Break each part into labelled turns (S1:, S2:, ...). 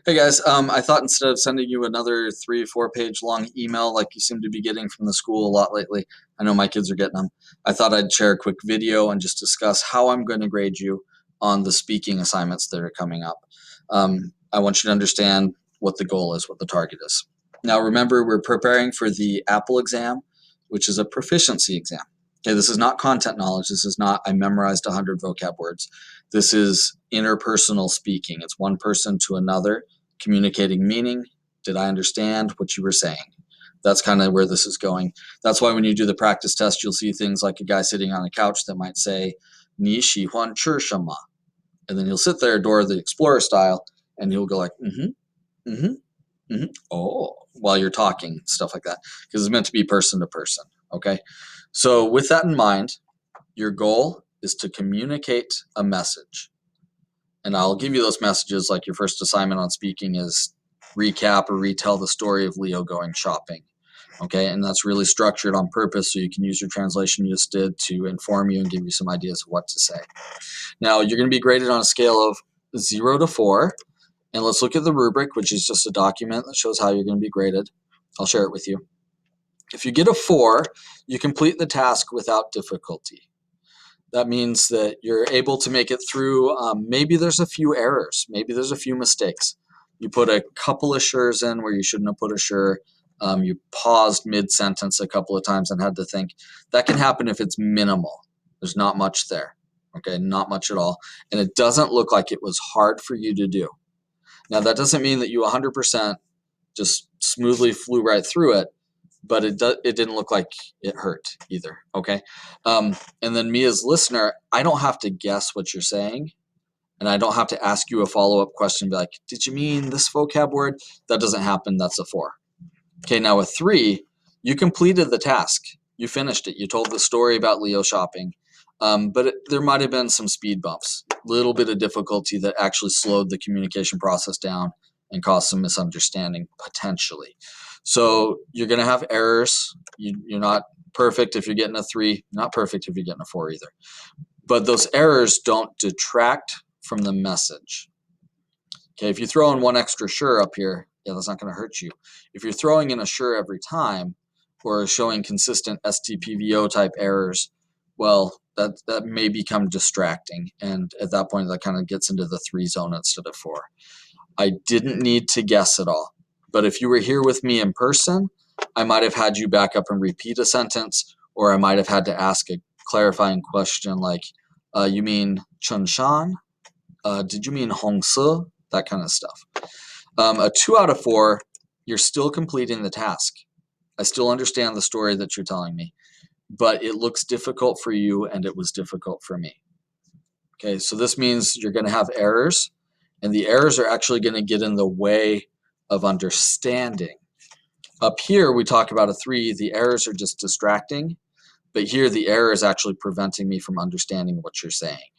S1: Hey guys, I thought instead of sending you another 3 or 4 page long email like you seem to be getting from the school a lot lately, I know my kids are getting them. I thought I'd share a quick video and just discuss how I'm going to grade you on the speaking assignments that are coming up. I want you to understand what the goal is, what the target is. Now, remember, we're preparing for the Apple exam, which is a proficiency exam. Okay, this is not content knowledge. This is not I memorized 100 vocab words. This is interpersonal speaking. It's one person to another communicating meaning. Did I understand what you were saying? That's kind of where this is going. That's why when you do the practice test, you'll see things like a guy sitting on a couch that might say, 你喜欢吃什么? And then he'll sit there, Dora the Explorer style, and he'll go like, oh, while you're talking, stuff like that, because it's meant to be person to person, okay? So with that in mind, your goal is to communicate a message. And I'll give you those messages like your first assignment on speaking is recap or retell the story of Leo going shopping. Okay, and that's really structured on purpose so you can use your translation you just did to inform you and give you some ideas of what to say. Now, you're going to be graded on a scale of 0 to 4. And let's look at the rubric, which is just a document that shows how you're going to be graded. I'll share it with you. If you get a 4, you complete the task without difficulty. That means that you're able to make it through. Maybe there's a few errors. Maybe there's a few mistakes. You put a couple of sures in where you shouldn't have put a sure. You paused mid-sentence a couple of times and had to think. That can happen if it's minimal. There's not much there. Okay, not much at all. And it doesn't look like it was hard for you to do. Now, that doesn't mean that you 100% just smoothly flew right through it, but it didn't look like it hurt either, okay? And then me as listener, I don't have to guess what you're saying, and I don't have to ask you a follow-up question, be like, did you mean this vocab word? That doesn't happen, that's a 4. Okay, now a 3, you completed the task. You finished it. You told the story about Leo shopping, but there might have been some speed bumps, a little bit of difficulty that actually slowed the communication process down and caused some misunderstanding potentially. So you're going to have errors. You're not perfect if you're getting a 3, not perfect if you're getting a 4 either. But those errors don't detract from the message. Okay, if you throw in one extra sure up here, yeah, that's not going to hurt you. If you're throwing in a sure every time or showing consistent STPVO type errors, well, that may become distracting. And at that point, that kind of gets into the 3 zone instead of 4. I didn't need to guess at all. But if you were here with me in person, I might have had you back up and repeat a sentence, or I might have had to ask a clarifying question like, you mean Chunshan? Did you mean Hongse? That kind of stuff. A 2 out of 4, you're still completing the task. I still understand the story that you're telling me, but it looks difficult for you and it was difficult for me. Okay, so this means you're going to have errors, and the errors are actually going to get in the way of understanding. Up here, we talk about a 3, the errors are just distracting, but here the error is actually preventing me from understanding what you're saying.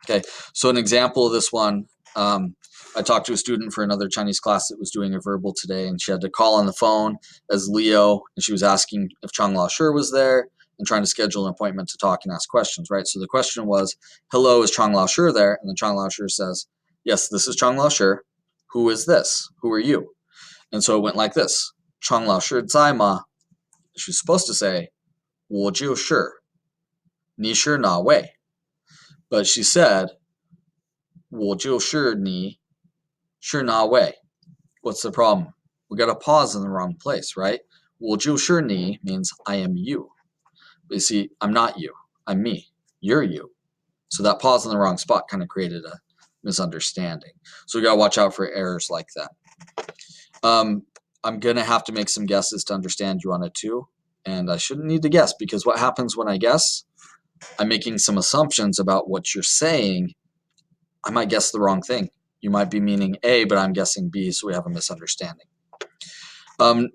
S1: Okay, so an example of this one, I talked to a student for another Chinese class that was doing a verbal today, and she had to call on the phone as Leo, and she was asking if Chang Lao Shi was there and trying to schedule an appointment to talk and ask questions, right? So the question was, hello, is Chang Lao Shi there? And then Chang Lao Shi says, yes, this is Chang Lao Shi. Who is this? Who are you? And so it went like this. Chang Lao Shi zai ma? She was supposed to say, 我就是，你是哪位? But she said, 我就是你是哪位? What's the problem? We got a pause in the wrong place, right? 我就是你 means I am you. But you see, I'm not you. I'm me. You're you. So that pause in the wrong spot kind of created a misunderstanding. So we got to watch out for errors like that. I'm going to have to make some guesses to understand you on a 2. And I shouldn't need to guess, because what happens when I guess? I'm making some assumptions about what you're saying. I might guess the wrong thing. You might be meaning A, but I'm guessing B, so we have a misunderstanding. 1.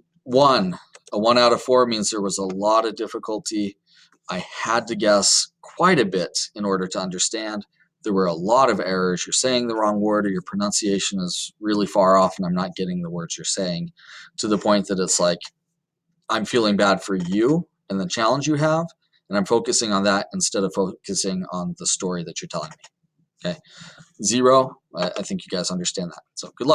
S1: A 1 out of 4 means there was a lot of difficulty. I had to guess quite a bit in order to understand. There were a lot of errors. You're saying the wrong word, or your pronunciation is really far off and I'm not getting the words you're saying, to the point that it's like I'm feeling bad for you and the challenge you have, and I'm focusing on that instead of focusing on the story that you're telling me. Okay. 0, I think you guys understand that. So good luck.